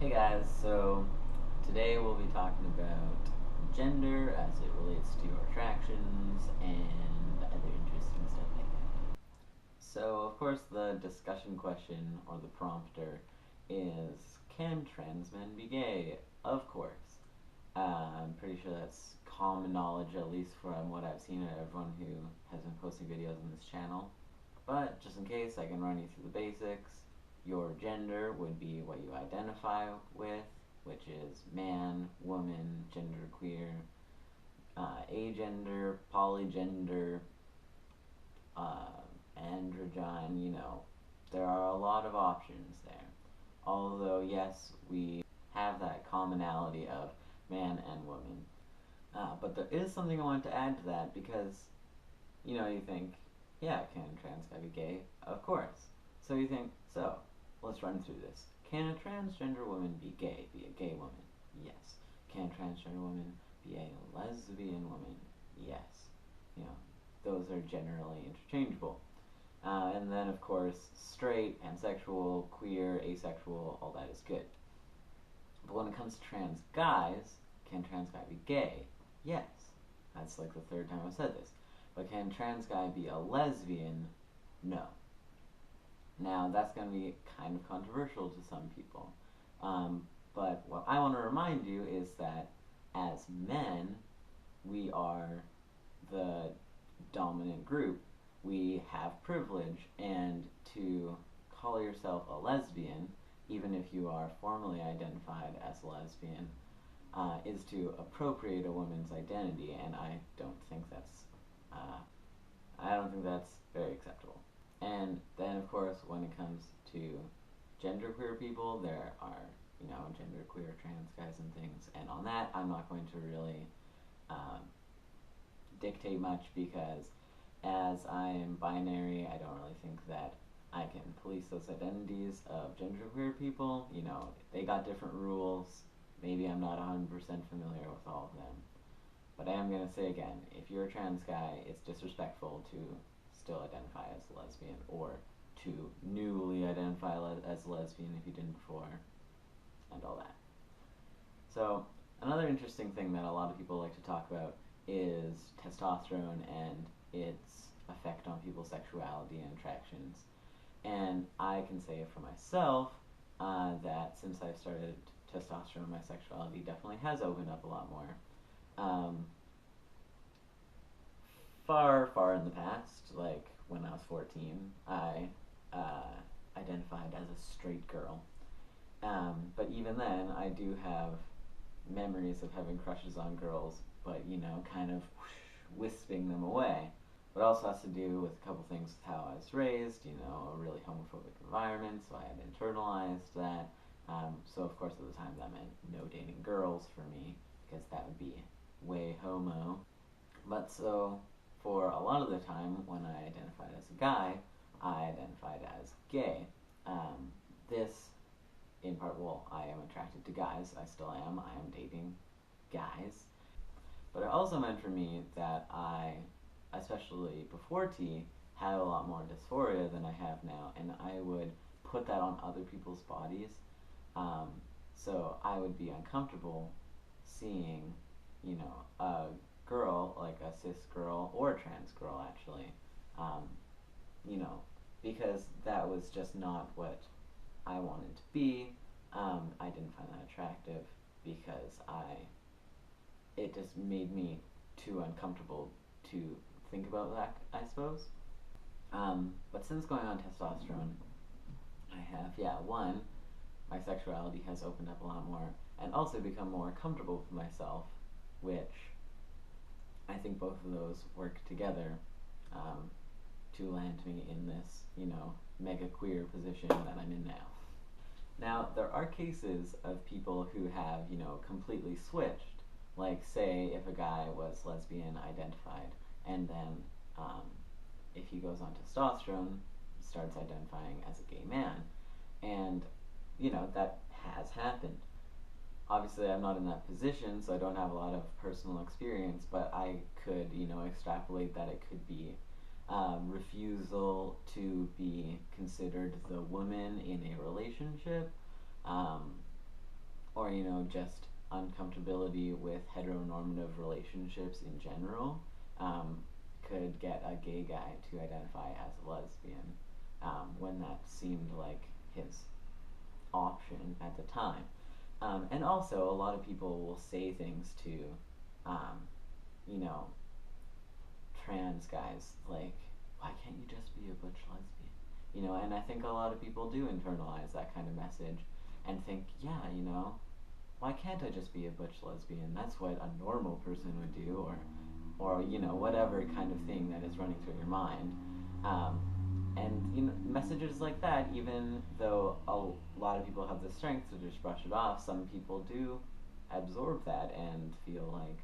Hey guys, so today we'll be talking about gender as it relates to your attractions and other interesting stuff like that. So, of course, the discussion question or the prompter is, can trans men be gay? Of course. I'm pretty sure that's common knowledge, at least from what I've seen of everyone who has been posting videos on this channel. But just in case, I can run you through the basics. Your gender would be what you identify with, which is man, woman, genderqueer, agender, polygender, androgyne, there are a lot of options there. Although, yes, we have that commonality of man and woman. But there is something I wanted to add to that because, you think, yeah, can trans guy be gay? Of course. So you think, so, let's run through this. Can a transgender woman be gay, be a gay woman? Yes. Can a transgender woman be a lesbian woman? Yes. Those are generally interchangeable. And then, of course, straight, pansexual, queer, asexual, all that is good. But when it comes to trans guys, can trans guy be gay? Yes. That's like the third time I've said this. But can trans guy be a lesbian? No. Now, that's going to be kind of controversial to some people. But what I want to remind you is that as men, we are the dominant group. We have privilege, and to call yourself a lesbian, even if you are formally identified as a lesbian, is to appropriate a woman's identity, and I don't think that's very acceptable. And then, of course, when it comes to genderqueer people, there are, genderqueer trans guys and things. And on that, I'm not going to really dictate much because as I am binary, I don't really think that I can police those identities of genderqueer people. They got different rules. Maybe I'm not 100% familiar with all of them. But I am going to say again, if you're a trans guy, it's disrespectful to still identify as a lesbian, or to newly identify as a lesbian if you didn't before, and all that. So, another interesting thing that a lot of people like to talk about is testosterone and its effect on people's sexuality and attractions. And I can say for myself that since I started testosterone, my sexuality definitely has opened up a lot more. Far in the past, like when I was 14, I identified as a straight girl. But even then, I do have memories of having crushes on girls, but kind of wisping them away. But it also has to do with a couple things with how I was raised, a really homophobic environment, so I had internalized that. So of course at the time that meant no dating girls for me, because that would be way homo. But so, for a lot of the time, when I identified as a guy, I identified as gay. This, in part, well, I am attracted to guys. I still am. I am dating guys. But it also meant for me that I, especially before T, had a lot more dysphoria than I have now, and I would put that on other people's bodies. So I would be uncomfortable seeing, a girl, like a cis girl or a trans girl actually, because that was just not what I wanted to be. I didn't find that attractive because it just made me too uncomfortable to think about that, I suppose. But since going on testosterone, I have, one, my sexuality has opened up a lot more, and also become more comfortable with myself, which I think both of those work together to land me in this, mega queer position that I'm in now. Now, there are cases of people who have, completely switched. Like, say, if a guy was lesbian identified, and then if he goes on testosterone, starts identifying as a gay man. And, that has happened. Obviously, I'm not in that position, so I don't have a lot of personal experience, but I could, extrapolate that it could be refusal to be considered the woman in a relationship, or, just uncomfortability with heteronormative relationships in general, could get a gay guy to identify as a lesbian, when that seemed like his option at the time. And also, a lot of people will say things to, um, you know, trans guys like, why can't you just be a butch lesbian? And I think a lot of people do internalize that kind of message and think, yeah, why can't I just be a butch lesbian? That's what a normal person would do, or whatever kind of thing that is running through your mind. And messages like that, even though a lot of people have the strength to just brush it off, some people do absorb that and feel like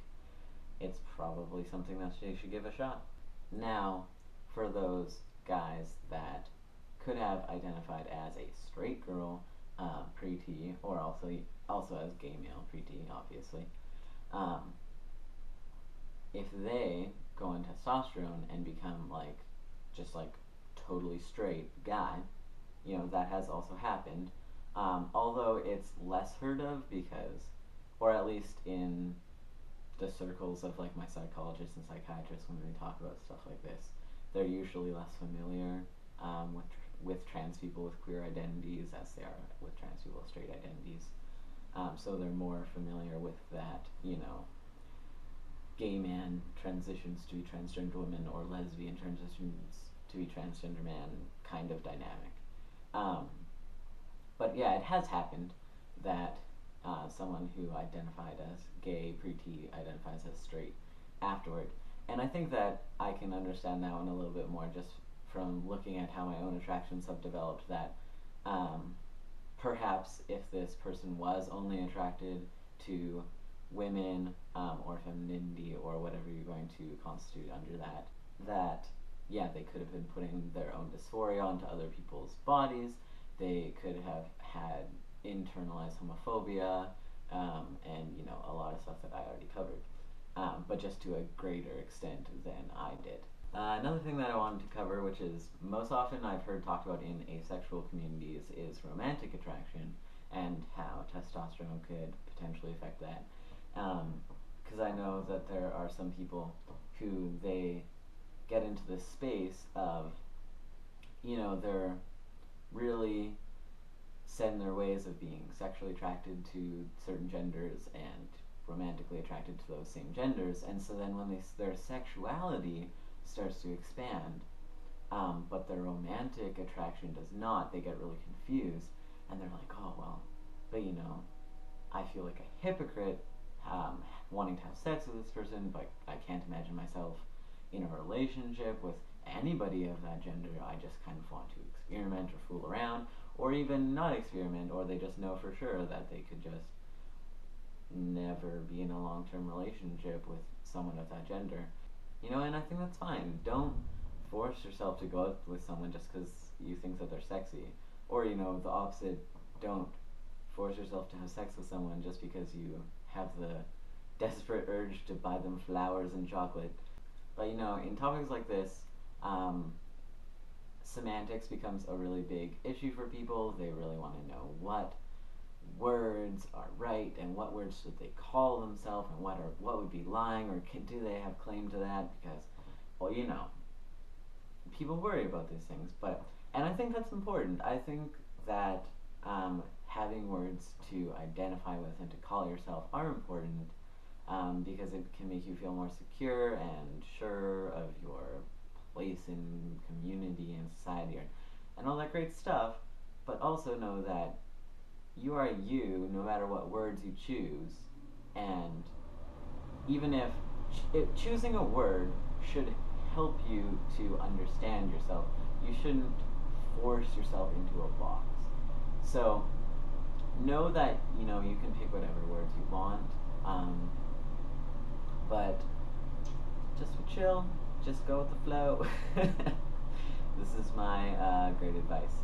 it's probably something that they should give a shot. Now, for those guys that could have identified as a straight girl pre-T, or also as gay male pre-T, obviously, if they go on testosterone and become just totally straight guy, that has also happened. Although it's less heard of because, or at least in the circles of my psychologists and psychiatrists, when we talk about stuff like this, they're usually less familiar with trans people with queer identities as they are with trans people with straight identities. So they're more familiar with that, gay man transitions to be transgender woman, or lesbian transitions to be transgender man kind of dynamic. But yeah, it has happened that someone who identified as gay pre-T identifies as straight afterward. And I think that I can understand that one a little bit more just from looking at how my own attractions have developed, that perhaps if this person was only attracted to women, or femininity, or whatever you're going to constitute under that yeah, they could have been putting their own dysphoria onto other people's bodies. They could have had internalized homophobia, and a lot of stuff that I already covered, but just to a greater extent than I did. Another thing that I wanted to cover, which is most often I've heard talked about in asexual communities, is romantic attraction and how testosterone could potentially affect that. Because I know that there are some people who they get into this space of, they're really set in their ways of being sexually attracted to certain genders and romantically attracted to those same genders, and so then when their sexuality starts to expand, but their romantic attraction does not, they get really confused, and they're like, oh well, but I feel like a hypocrite wanting to have sex with this person, but I can't imagine myself in a relationship with anybody of that gender. I just kind of want to experiment or fool around, or even not experiment, or they just know for sure that they could just never be in a long-term relationship with someone of that gender. And I think that's fine. Don't force yourself to go out with someone just because you think that they're sexy. Or, the opposite, don't force yourself to have sex with someone just because you have the desperate urge to buy them flowers and chocolate. But, in topics like this, semantics becomes a really big issue for people. They really want to know what words are right and what words should they call themselves, and what would be lying, or do they have claim to that, because, well, people worry about these things. And I think that's important. I think that having words to identify with and to call yourself are important, because it can make you feel more secure and sure of your place in community and society, and all that great stuff. But also know that you are you no matter what words you choose, and even if choosing a word should help you to understand yourself, you shouldn't force yourself into a box. So know that you can pick whatever words you want, but just chill, just go with the flow. This is my great advice.